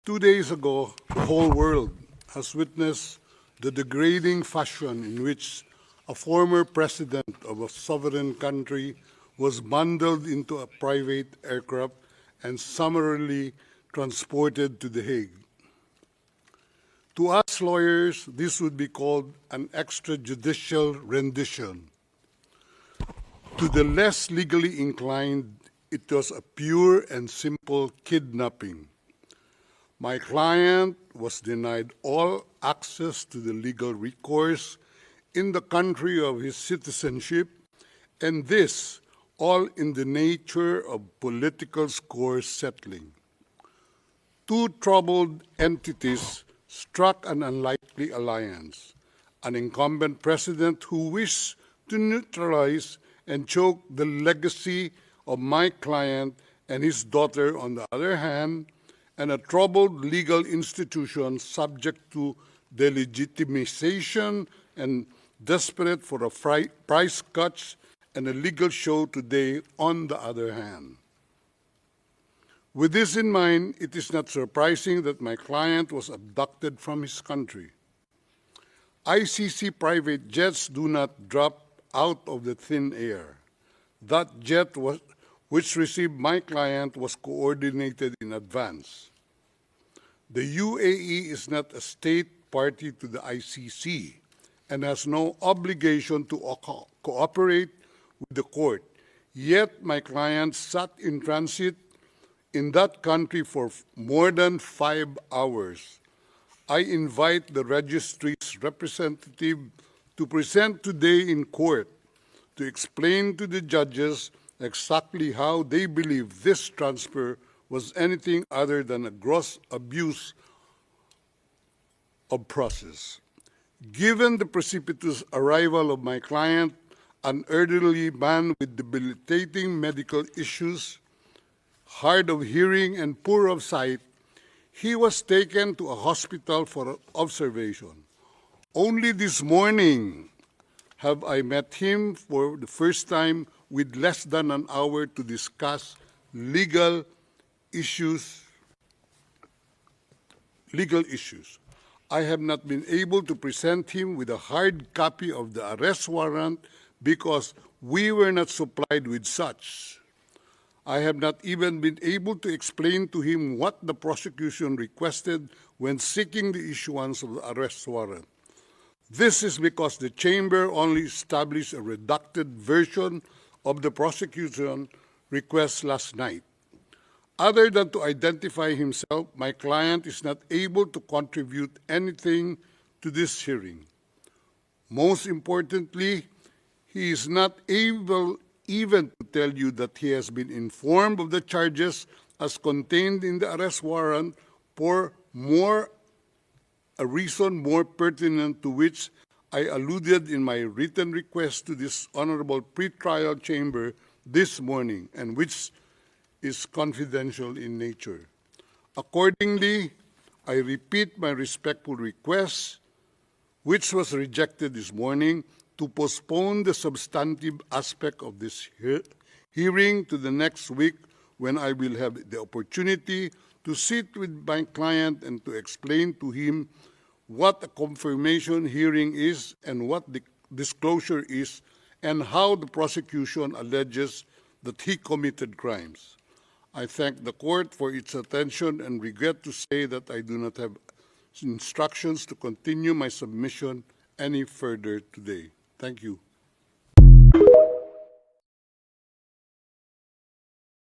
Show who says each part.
Speaker 1: 2 days ago, the whole world has witnessed the degrading fashion in which a former president of a sovereign country was bundled into a private aircraft and summarily transported to The Hague. To us lawyers, this would be called an extrajudicial rendition. To the less legally inclined, it was a pure and simple kidnapping. My client was denied all access to the legal recourse in the country of his citizenship, and this all in the nature of political score settling. Two troubled entities struck an unlikely alliance, an incumbent president who wished to neutralize and choke the legacy of my client and his daughter on the other hand, and a troubled legal institution subject to delegitimization and desperate for a price cuts and a legal show today on the other hand. With this in mind, it is not surprising that my client was abducted from his country. ICC private jets do not drop out of the thin air. That jet which received my client was coordinated in advance. The UAE is not a state party to the ICC and has no obligation to cooperate with the court. Yet my client sat in transit in that country for more than 5 hours. I invite the registry's representative to present today in court to explain to the judges exactly how they believe this transfer was anything other than a gross abuse of process. Given the precipitous arrival of my client, an elderly man with debilitating medical issues, hard of hearing and poor of sight, he was taken to a hospital for observation. Only this morning have I met him for the first time with less than an hour to discuss legal issues. I have not been able to present him with a hard copy of the arrest warrant because we were not supplied with such. I have not even been able to explain to him what the prosecution requested when seeking the issuance of the arrest warrant. This is because the chamber only established a redacted version of the prosecution request last night. Other than to identify himself, my client is not able to contribute anything to this hearing. Most importantly, he is not able even to tell you that he has been informed of the charges as contained in the arrest warrant for a reason more pertinent to which I alluded in my written request to this honorable pretrial chamber this morning, and which is confidential in nature. Accordingly, I repeat my respectful request, which was rejected this morning, to postpone the substantive aspect of this hearing to the next week, when I will have the opportunity to sit with my client and to explain to him what a confirmation hearing is and what the disclosure is, and how the prosecution alleges that he committed crimes. I thank the court for its attention and regret to say that I do not have instructions to continue my submission any further today. Thank you.